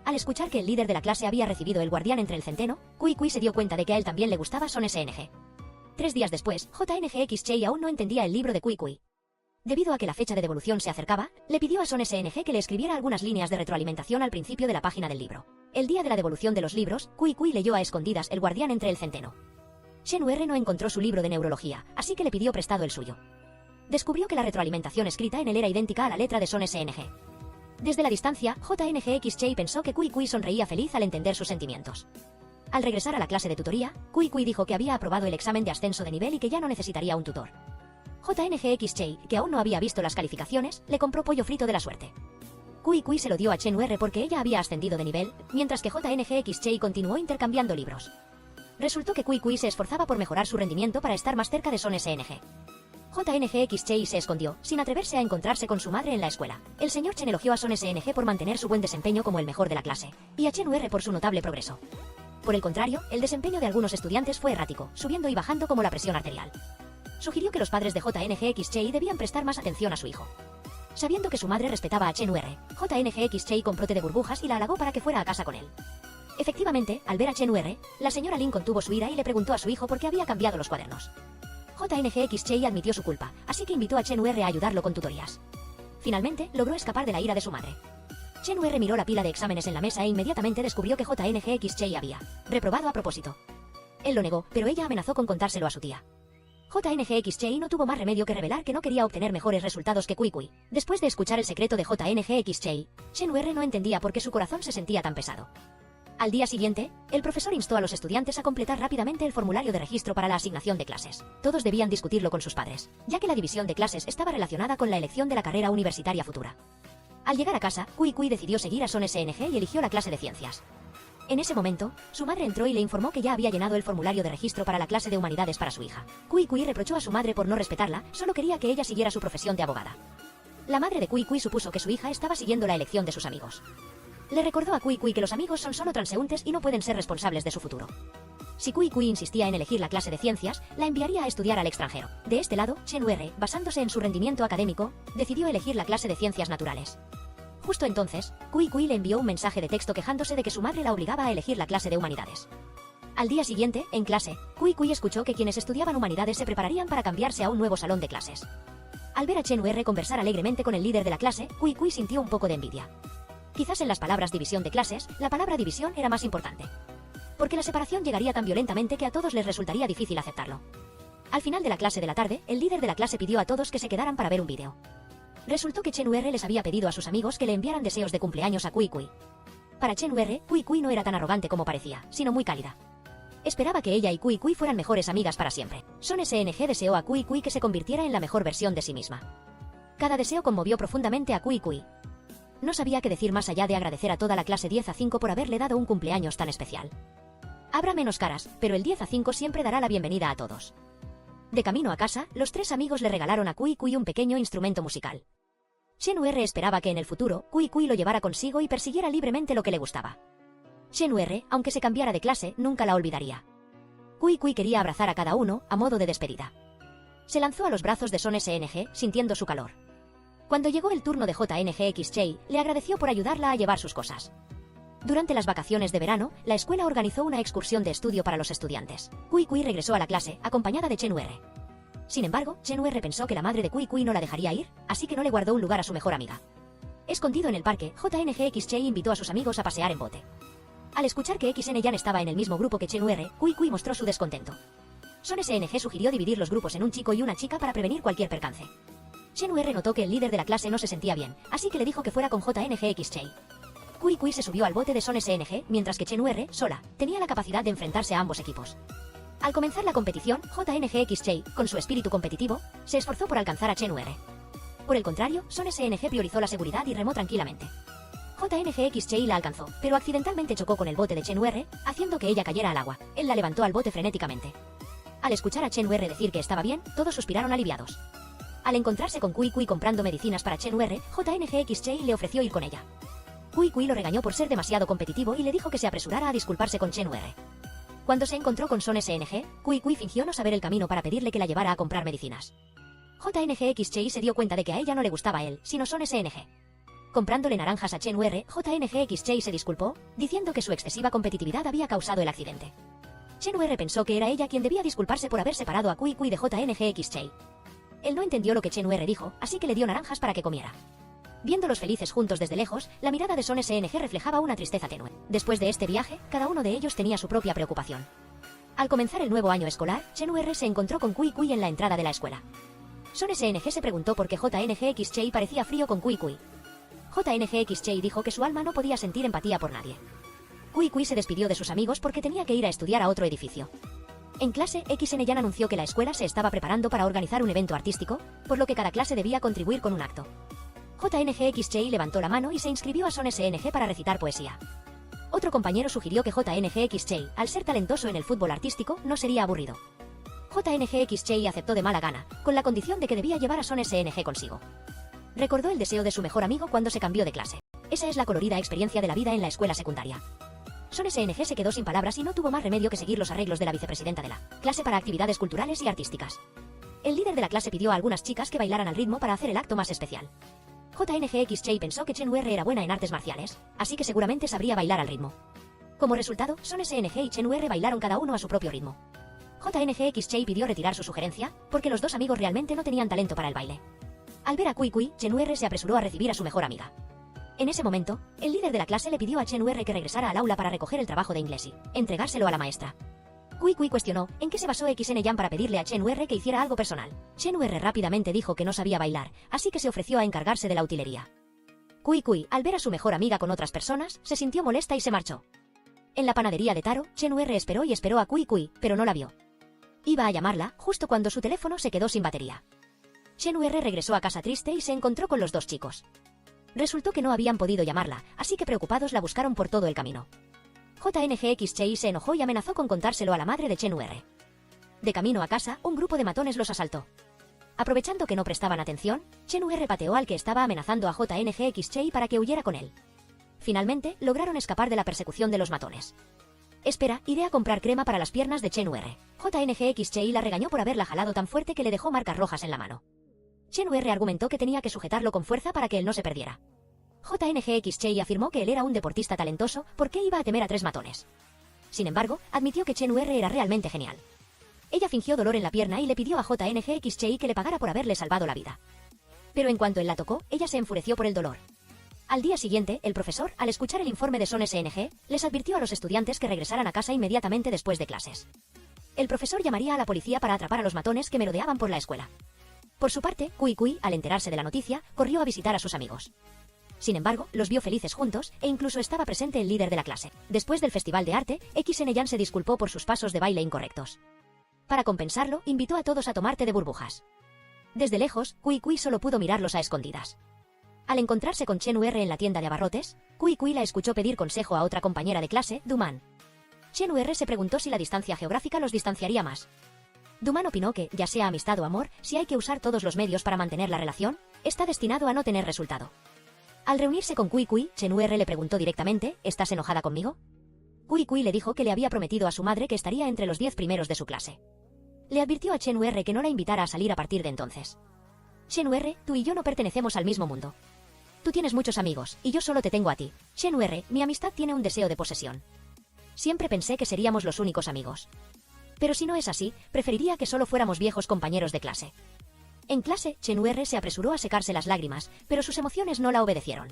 Speaker 1: Al escuchar que el líder de la clase había recibido el guardián entre el centeno, Kui Kui se dio cuenta de que a él también le gustaba Son SNG. 3 días después, JNGX-Chei aún no entendía el libro de Kui Kui. Debido a que la fecha de devolución se acercaba, le pidió a Son SNG que le escribiera algunas líneas de retroalimentación al principio de la página del libro. El día de la devolución de los libros, Kui Kui leyó a escondidas El guardián entre el centeno. Chen UR no encontró su libro de neurología, así que le pidió prestado el suyo. Descubrió que la retroalimentación escrita en él era idéntica a la letra de Son SNG. Desde la distancia, JNGX-Chei pensó que Kui Kui sonreía feliz al entender sus sentimientos. Al regresar a la clase de tutoría, Kui Kui dijo que había aprobado el examen de ascenso de nivel y que ya no necesitaría un tutor. JNGX-Chei, que aún no había visto las calificaciones, le compró pollo frito de la suerte. Kui Kui se lo dio a Chen UR porque ella había ascendido de nivel, mientras que JNGX-Chei continuó intercambiando libros. Resultó que Kui Kui se esforzaba por mejorar su rendimiento para estar más cerca de Son SNG. JNGX-Chei se escondió, sin atreverse a encontrarse con su madre en la escuela. El señor Chen elogió a Son SNG por mantener su buen desempeño como el mejor de la clase, y a Chen UR por su notable progreso. Por el contrario, el desempeño de algunos estudiantes fue errático, subiendo y bajando como la presión arterial. Sugirió que los padres de JNGX-Chei debían prestar más atención a su hijo. Sabiendo que su madre respetaba a Chen UR, JNGX-Chei compró té de burbujas y la halagó para que fuera a casa con él. Efectivamente, al ver a Chen UR, la señora Lin contuvo su ira y le preguntó a su hijo por qué había cambiado los cuadernos. JNGX-Chei admitió su culpa, así que invitó a Chen UR a ayudarlo con tutorías. Finalmente, logró escapar de la ira de su madre. Chen UR miró la pila de exámenes en la mesa e inmediatamente descubrió que JNGX-Chei había reprobado a propósito. Él lo negó, pero ella amenazó con contárselo a su tía. JNGX-Chei no tuvo más remedio que revelar que no quería obtener mejores resultados que Kui Kui. Después de escuchar el secreto de JNGX-Chei, Chen UR no entendía por qué su corazón se sentía tan pesado. Al día siguiente, el profesor instó a los estudiantes a completar rápidamente el formulario de registro para la asignación de clases. Todos debían discutirlo con sus padres, ya que la división de clases estaba relacionada con la elección de la carrera universitaria futura. Al llegar a casa, Kui Kui decidió seguir a Son SNG y eligió la clase de ciencias. En ese momento, su madre entró y le informó que ya había llenado el formulario de registro para la clase de humanidades para su hija. Kui Kui reprochó a su madre por no respetarla, solo quería que ella siguiera su profesión de abogada. La madre de Kui Kui supuso que su hija estaba siguiendo la elección de sus amigos. Le recordó a Kui Kui que los amigos son solo transeúntes y no pueden ser responsables de su futuro. Si Kui Kui insistía en elegir la clase de ciencias, la enviaría a estudiar al extranjero. De este lado, Chen UR, basándose en su rendimiento académico, decidió elegir la clase de ciencias naturales. Justo entonces, Kui Kui le envió un mensaje de texto quejándose de que su madre la obligaba a elegir la clase de humanidades. Al día siguiente, en clase, Kui Kui escuchó que quienes estudiaban humanidades se prepararían para cambiarse a un nuevo salón de clases. Al ver a Chen UR conversar alegremente con el líder de la clase, Kui Kui sintió un poco de envidia. Quizás en las palabras división de clases, la palabra división era más importante. Porque la separación llegaría tan violentamente que a todos les resultaría difícil aceptarlo. Al final de la clase de la tarde, el líder de la clase pidió a todos que se quedaran para ver un vídeo. Resultó que Chen UR les había pedido a sus amigos que le enviaran deseos de cumpleaños a Kui Kui. Para Chen UR, Kui Kui no era tan arrogante como parecía, sino muy cálida. Esperaba que ella y Kui Kui fueran mejores amigas para siempre. Son SNG deseó a Kui Kui que se convirtiera en la mejor versión de sí misma. Cada deseo conmovió profundamente a Kui Kui. No sabía qué decir más allá de agradecer a toda la clase 10-5 por haberle dado un cumpleaños tan especial. Habrá menos caras, pero el 10-5 siempre dará la bienvenida a todos. De camino a casa, los tres amigos le regalaron a Kui Kui un pequeño instrumento musical. Shen-Ue esperaba que en el futuro, Kui Kui lo llevara consigo y persiguiera libremente lo que le gustaba. Shen-Ue, aunque se cambiara de clase, nunca la olvidaría. Kui Kui quería abrazar a cada uno, a modo de despedida. Se lanzó a los brazos de Son SNG, sintiendo su calor. Cuando llegó el turno de JNGX-Chei, le agradeció por ayudarla a llevar sus cosas. Durante las vacaciones de verano, la escuela organizó una excursión de estudio para los estudiantes. Kui Kui regresó a la clase, acompañada de Shen-Ue. Sin embargo, Shen-Ue pensó que la madre de Kui Kui no la dejaría ir, así que no le guardó un lugar a su mejor amiga. Escondido en el parque, JNGX-Chei invitó a sus amigos a pasear en bote. Al escuchar que XN-Yan estaba en el mismo grupo que Shen-Ue, Kui Kui mostró su descontento. Son SNG sugirió dividir los grupos en un chico y una chica para prevenir cualquier percance. Shen-Ue notó que el líder de la clase no se sentía bien, así que le dijo que fuera con JNGX-Chei. Kui Kui se subió al bote de Son SNG, mientras que Shen-Ue, sola, tenía la capacidad de enfrentarse a ambos equipos. Al comenzar la competición, JNGX-Chei, con su espíritu competitivo, se esforzó por alcanzar a Shen-Ue. Por el contrario, Son SNG priorizó la seguridad y remó tranquilamente. JNGX-Chei la alcanzó, pero accidentalmente chocó con el bote de Shen-Ue, haciendo que ella cayera al agua. Él la levantó al bote frenéticamente. Al escuchar a Shen-Ue decir que estaba bien, todos suspiraron aliviados. Al encontrarse con Kui Kui comprando medicinas para Shen-Ue, JNGX-Chei le ofreció ir con ella. Kui Kui lo regañó por ser demasiado competitivo y le dijo que se apresurara a disculparse con Shen-Ue. Cuando se encontró con Son SNG, Kui Kui fingió no saber el camino para pedirle que la llevara a comprar medicinas. JNGX-Chei se dio cuenta de que a ella no le gustaba él, sino Son SNG. Comprándole naranjas a Shen-Ue, JNGX-Chei se disculpó, diciendo que su excesiva competitividad había causado el accidente. Shen-Ue pensó que era ella quien debía disculparse por haber separado a Kui Kui de JNGX-Chei. Él no entendió lo que Shen-Ue dijo, así que le dio naranjas para que comiera. Viéndolos felices juntos desde lejos, la mirada de Son SNG reflejaba una tristeza tenue. Después de este viaje, cada uno de ellos tenía su propia preocupación. Al comenzar el nuevo año escolar, Shen-Ue se encontró con Kui Kui en la entrada de la escuela. Son SNG se preguntó por qué JNGX-Chei parecía frío con Kui Kui. JNGX-Chei dijo que su alma no podía sentir empatía por nadie. Kui Kui se despidió de sus amigos porque tenía que ir a estudiar a otro edificio. En clase, XN-Yan anunció que la escuela se estaba preparando para organizar un evento artístico, por lo que cada clase debía contribuir con un acto. JNGX-Chei levantó la mano y se inscribió a Son SNG para recitar poesía. Otro compañero sugirió que JNGX-Chei, al ser talentoso en el fútbol artístico, no sería aburrido. JNGX-Chei aceptó de mala gana, con la condición de que debía llevar a Son SNG consigo. Recordó el deseo de su mejor amigo cuando se cambió de clase. Esa es la colorida experiencia de la vida en la escuela secundaria. Son SNG se quedó sin palabras y no tuvo más remedio que seguir los arreglos de la vicepresidenta de la clase para actividades culturales y artísticas. El líder de la clase pidió a algunas chicas que bailaran al ritmo para hacer el acto más especial. JNGX-Chei pensó que Shen-Ue era buena en artes marciales, así que seguramente sabría bailar al ritmo. Como resultado, Son SNG y Shen-Ue bailaron cada uno a su propio ritmo. JNGX-Chei pidió retirar su sugerencia, porque los dos amigos realmente no tenían talento para el baile. Al ver a Kui Kui, Shen-Ue se apresuró a recibir a su mejor amiga. En ese momento, el líder de la clase le pidió a Shen-Ue que regresara al aula para recoger el trabajo de inglés y entregárselo a la maestra. Kui Kui cuestionó en qué se basó XN-Yan para pedirle a Shen-Ue que hiciera algo personal. Shen-Ue rápidamente dijo que no sabía bailar, así que se ofreció a encargarse de la utilería. Kui Kui, al ver a su mejor amiga con otras personas, se sintió molesta y se marchó. En la panadería de Taro, Shen-Ue esperó y esperó a Kui Kui, pero no la vio. Iba a llamarla, justo cuando su teléfono se quedó sin batería. Shen-Ue regresó a casa triste y se encontró con los dos chicos. Resultó que no habían podido llamarla, así que preocupados la buscaron por todo el camino. JNGX-Chei se enojó y amenazó con contárselo a la madre de Shen-Ue. De camino a casa, un grupo de matones los asaltó. Aprovechando que no prestaban atención, Shen-Ue pateó al que estaba amenazando a JNGX-Chei para que huyera con él. Finalmente, lograron escapar de la persecución de los matones. Espera, iré a comprar crema para las piernas de Shen-Ue. JNGX-Chei la regañó por haberla jalado tan fuerte que le dejó marcas rojas en la mano. Shen-Ue argumentó que tenía que sujetarlo con fuerza para que él no se perdiera. JNGX-Chei afirmó que él era un deportista talentoso, porque iba a temer a tres matones. Sin embargo, admitió que Shen-Ue era realmente genial. Ella fingió dolor en la pierna y le pidió a JNGX-Chei que le pagara por haberle salvado la vida. Pero en cuanto él la tocó, ella se enfureció por el dolor. Al día siguiente, el profesor, al escuchar el informe de Son SNG, les advirtió a los estudiantes que regresaran a casa inmediatamente después de clases. El profesor llamaría a la policía para atrapar a los matones que merodeaban por la escuela. Por su parte, Kui Kui, al enterarse de la noticia, corrió a visitar a sus amigos. Sin embargo, los vio felices juntos, e incluso estaba presente el líder de la clase. Después del festival de arte, XN-Yan se disculpó por sus pasos de baile incorrectos. Para compensarlo, invitó a todos a tomar té de burbujas. Desde lejos, Kui Kui solo pudo mirarlos a escondidas. Al encontrarse con Shen-Ue en la tienda de abarrotes, Kui Kui la escuchó pedir consejo a otra compañera de clase, Duman. Shen-Ue se preguntó si la distancia geográfica los distanciaría más. Duman opinó que, ya sea amistad o amor, si hay que usar todos los medios para mantener la relación, está destinado a no tener resultado. Al reunirse con Kui Kui, Chen-Ur le preguntó directamente, ¿estás enojada conmigo? Kui Kui le dijo que le había prometido a su madre que estaría entre los 10 primeros de su clase. Le advirtió a Chen-Ur que no la invitara a salir a partir de entonces. Chen-Ur, tú y yo no pertenecemos al mismo mundo. Tú tienes muchos amigos, y yo solo te tengo a ti. Chen-Ur, mi amistad tiene un deseo de posesión. Siempre pensé que seríamos los únicos amigos. Pero si no es así, preferiría que solo fuéramos viejos compañeros de clase. En clase, Chen-Ur se apresuró a secarse las lágrimas, pero sus emociones no la obedecieron.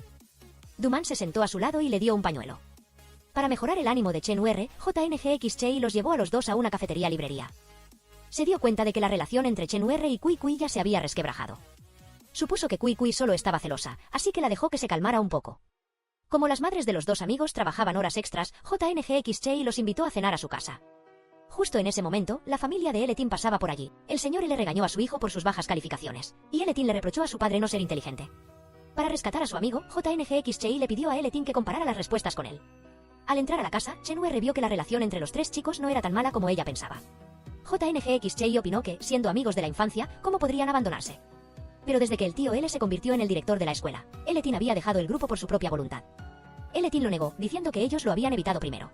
Speaker 1: Duman se sentó a su lado y le dio un pañuelo. Para mejorar el ánimo de Chen-Ur, JNGXChei los llevó a los dos a una cafetería-librería. Se dio cuenta de que la relación entre Chen-Ur y Kui Kui ya se había resquebrajado. Supuso que Kui Kui solo estaba celosa, así que la dejó que se calmara un poco. Como las madres de los dos amigos trabajaban horas extras, JNGXChei los invitó a cenar a su casa. Justo en ese momento, la familia de Eletin pasaba por allí. El señor le regañó a su hijo por sus bajas calificaciones, y Eletin le reprochó a su padre no ser inteligente. Para rescatar a su amigo, JNGXChei le pidió a Eletin que comparara las respuestas con él. Al entrar a la casa, Chen-Ur vio que la relación entre los tres chicos no era tan mala como ella pensaba. JNGXChei opinó que, siendo amigos de la infancia, ¿cómo podrían abandonarse? Pero desde que el tío L se convirtió en el director de la escuela, Eletin había dejado el grupo por su propia voluntad. Eletin lo negó, diciendo que ellos lo habían evitado primero.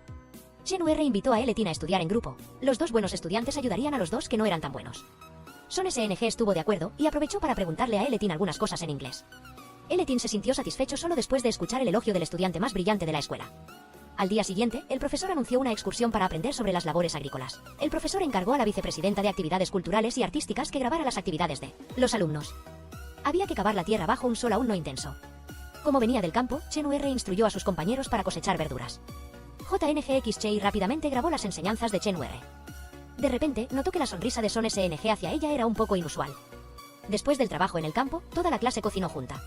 Speaker 1: Chen-Ur invitó a Eletin a estudiar en grupo. Los dos buenos estudiantes ayudarían a los dos que no eran tan buenos. Son SNG estuvo de acuerdo y aprovechó para preguntarle a Eletin algunas cosas en inglés. Eletin se sintió satisfecho solo después de escuchar el elogio del estudiante más brillante de la escuela. Al día siguiente, el profesor anunció una excursión para aprender sobre las labores agrícolas. El profesor encargó a la vicepresidenta de actividades culturales y artísticas que grabara las actividades de los alumnos. Había que cavar la tierra bajo un sol aún no intenso. Como venía del campo, Chen-Ur instruyó a sus compañeros para cosechar verduras. JNGXChei rápidamente grabó las enseñanzas de Chen-Ur. De repente, notó que la sonrisa de Son SNG hacia ella era un poco inusual. Después del trabajo en el campo, toda la clase cocinó junta.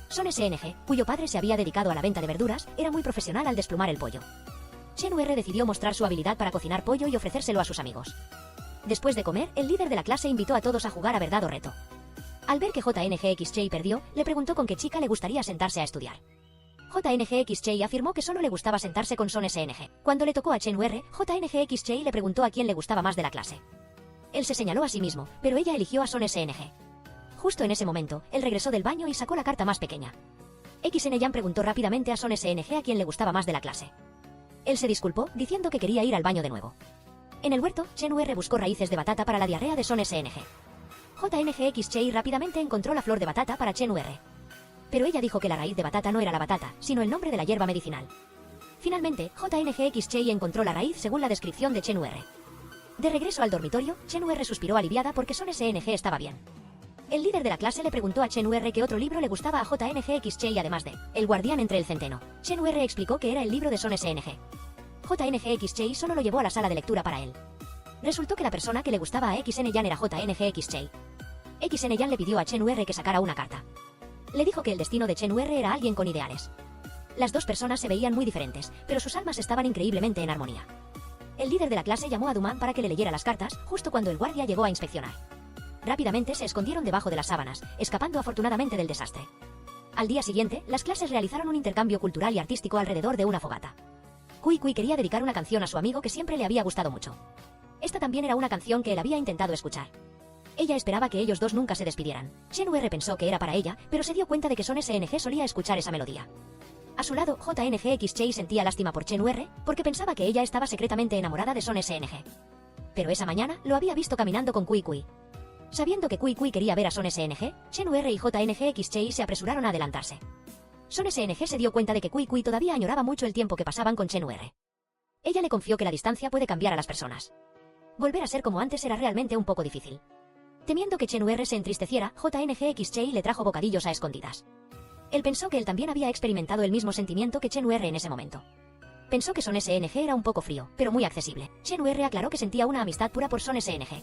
Speaker 1: Son SNG, cuyo padre se había dedicado a la venta de verduras, era muy profesional al desplumar el pollo. Chen-Ur decidió mostrar su habilidad para cocinar pollo y ofrecérselo a sus amigos. Después de comer, el líder de la clase invitó a todos a jugar a verdad o reto. Al ver que JNGXChei perdió, le preguntó con qué chica le gustaría sentarse a estudiar. JNGXChei afirmó que solo le gustaba sentarse con Son SNG. Cuando le tocó a Chen-Ur, JNGXChei le preguntó a quién le gustaba más de la clase. Él se señaló a sí mismo, pero ella eligió a Son SNG. Justo en ese momento, él regresó del baño y sacó la carta más pequeña. XN-Yan preguntó rápidamente a Son SNG a quién le gustaba más de la clase. Él se disculpó, diciendo que quería ir al baño de nuevo. En el huerto, Chen-Ur buscó raíces de batata para la diarrea de Son SNG. JNGXChei rápidamente encontró la flor de batata para Chen-Ur. Pero ella dijo que la raíz de batata no era la batata, sino el nombre de la hierba medicinal. Finalmente, JNGXChei encontró la raíz según la descripción de Chen-Ur. De regreso al dormitorio, Chen-Ur suspiró aliviada porque Son SNG estaba bien. El líder de la clase le preguntó a Chen-Ur qué otro libro le gustaba a JNGXChei además de El guardián entre el centeno. Chen-Ur explicó que era el libro de Son SNG. JNGXChei solo lo llevó a la sala de lectura para él. Resultó que la persona que le gustaba a XN-Yan era JNGXChei. XN-Yan le pidió a Chen-Ur que sacara una carta. Le dijo que el destino de Chen-Ur era alguien con ideales. Las dos personas se veían muy diferentes, pero sus almas estaban increíblemente en armonía. El líder de la clase llamó a Duman para que le leyera las cartas, justo cuando el guardia llegó a inspeccionar. Rápidamente se escondieron debajo de las sábanas, escapando afortunadamente del desastre. Al día siguiente, las clases realizaron un intercambio cultural y artístico alrededor de una fogata. Kui Kui quería dedicar una canción a su amigo que siempre le había gustado mucho. Esta también era una canción que él había intentado escuchar. Ella esperaba que ellos dos nunca se despidieran. Chen-Ur pensó que era para ella, pero se dio cuenta de que Son SNG solía escuchar esa melodía. A su lado, JNGXChei sentía lástima por Chen-Ur, porque pensaba que ella estaba secretamente enamorada de Son SNG. Pero esa mañana, lo había visto caminando con Kui Kui. Sabiendo que Kui Kui quería ver a Son SNG, Chen-Ur y JNGXChei se apresuraron a adelantarse. Son SNG se dio cuenta de que Kui Kui todavía añoraba mucho el tiempo que pasaban con Chen-Ur. Ella le confió que la distancia puede cambiar a las personas. Volver a ser como antes era realmente un poco difícil. Temiendo que Chen-Ur se entristeciera, JNGXChei le trajo bocadillos a escondidas. Él pensó que él también había experimentado el mismo sentimiento que Chen-Ur en ese momento. Pensó que Son SNG era un poco frío, pero muy accesible. Chen-Ur aclaró que sentía una amistad pura por Son SNG.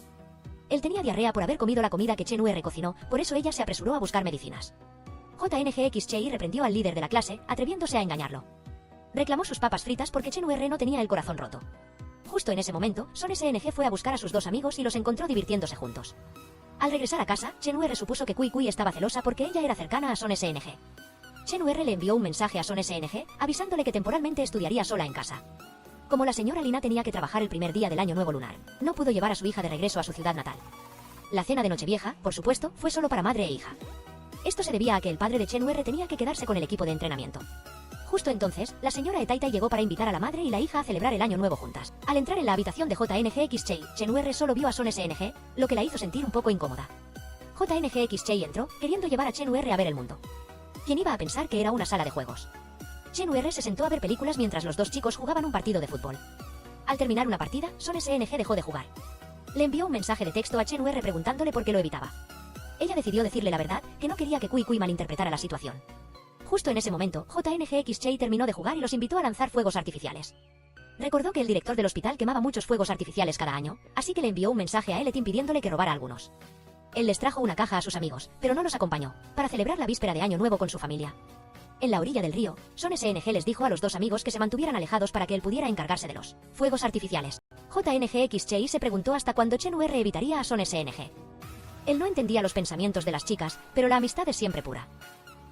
Speaker 1: Él tenía diarrea por haber comido la comida que Chen-Ur cocinó, por eso ella se apresuró a buscar medicinas. JNGXChei reprendió al líder de la clase, atreviéndose a engañarlo. Reclamó sus papas fritas porque Chen-Ur no tenía el corazón roto. Justo en ese momento, Son SNG fue a buscar a sus dos amigos y los encontró divirtiéndose juntos. Al regresar a casa, Chen-Ur supuso que Kui Kui estaba celosa porque ella era cercana a Son SNG. Chen-Ur le envió un mensaje a Son SNG, avisándole que temporalmente estudiaría sola en casa. Como la señora Lina tenía que trabajar el primer día del año nuevo lunar, no pudo llevar a su hija de regreso a su ciudad natal. La cena de Nochevieja, por supuesto, fue solo para madre e hija. Esto se debía a que el padre de Chen UR tenía que quedarse con el equipo de entrenamiento. Justo entonces, la señora Etaita llegó para invitar a la madre y la hija a celebrar el año nuevo juntas. Al entrar en la habitación de JNGX Chey, Chen UR solo vio a Son SNG, lo que la hizo sentir un poco incómoda. JNGX Chey entró, queriendo llevar a Chen UR a ver el mundo. ¿Quién iba a pensar que era una sala de juegos? Chen UR se sentó a ver películas mientras los dos chicos jugaban un partido de fútbol. Al terminar una partida, Son SNG dejó de jugar. Le envió un mensaje de texto a Chen UR preguntándole por qué lo evitaba. Ella decidió decirle la verdad, que no quería que Kui Kui malinterpretara la situación. Justo en ese momento, JNGX Chey terminó de jugar y los invitó a lanzar fuegos artificiales. Recordó que el director del hospital quemaba muchos fuegos artificiales cada año, así que le envió un mensaje a Eletin pidiéndole que robara algunos. Él les trajo una caja a sus amigos, pero no los acompañó, para celebrar la víspera de Año Nuevo con su familia. En la orilla del río, Son SNG les dijo a los dos amigos que se mantuvieran alejados para que él pudiera encargarse de los fuegos artificiales. JNGX Chey se preguntó hasta cuándo Chen UR evitaría a Son SNG. Él no entendía los pensamientos de las chicas, pero la amistad es siempre pura.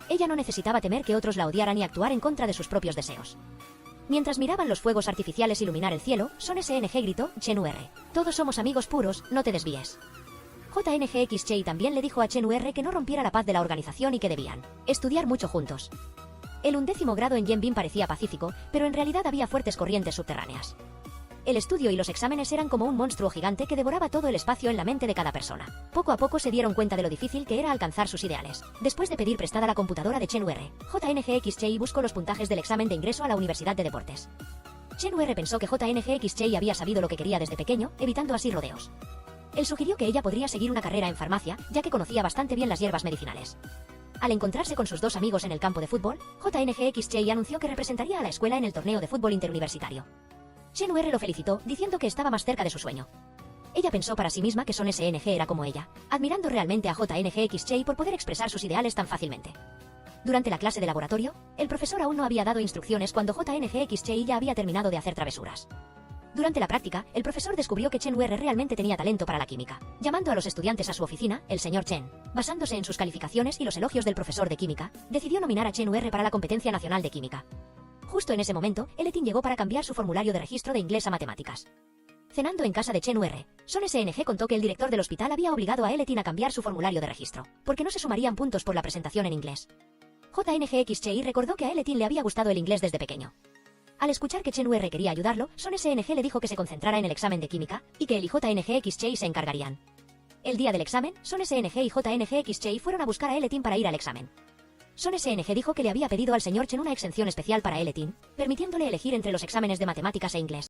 Speaker 1: Ella no necesitaba temer que otros la odiaran y actuar en contra de sus propios deseos. Mientras miraban los fuegos artificiales iluminar el cielo, Son SNG gritó, Chen UR, todos somos amigos puros, no te desvíes. JNGX Chey también le dijo a Chen UR que no rompiera la paz de la organización y que debían estudiar mucho juntos. El 11º grado en Yenbin parecía pacífico, pero en realidad había fuertes corrientes subterráneas. El estudio y los exámenes eran como un monstruo gigante que devoraba todo el espacio en la mente de cada persona. Poco a poco se dieron cuenta de lo difícil que era alcanzar sus ideales. Después de pedir prestada la computadora de Chen UR, JNGX Chey buscó los puntajes del examen de ingreso a la Universidad de Deportes. Chen UR pensó que JNGX Chey había sabido lo que quería desde pequeño, evitando así rodeos. Él sugirió que ella podría seguir una carrera en farmacia, ya que conocía bastante bien las hierbas medicinales. Al encontrarse con sus dos amigos en el campo de fútbol, JNGX Chey anunció que representaría a la escuela en el torneo de fútbol interuniversitario. Chen UR lo felicitó, diciendo que estaba más cerca de su sueño. Ella pensó para sí misma que Son SNG era como ella, admirando realmente a JNGX Chey por poder expresar sus ideales tan fácilmente. Durante la clase de laboratorio, el profesor aún no había dado instrucciones cuando JNGX Chey ya había terminado de hacer travesuras. Durante la práctica, el profesor descubrió que Chen UR realmente tenía talento para la química. Llamando a los estudiantes a su oficina, el señor Chen, basándose en sus calificaciones y los elogios del profesor de química, decidió nominar a Chen UR para la competencia nacional de química. Justo en ese momento, Eletin llegó para cambiar su formulario de registro de inglés a matemáticas. Cenando en casa de Chen UR, Son SNG contó que el director del hospital había obligado a Eletin a cambiar su formulario de registro, porque no se sumarían puntos por la presentación en inglés. JNGX Chey recordó que a Eletin le había gustado el inglés desde pequeño. Al escuchar que Chen UR quería ayudarlo, Son SNG le dijo que se concentrara en el examen de química, y que él y JNGX Chey se encargarían. El día del examen, Son SNG y JNGX Chey fueron a buscar a Eletin para ir al examen. Son SNG dijo que le había pedido al señor Chen una exención especial para Eletin, permitiéndole elegir entre los exámenes de matemáticas e inglés.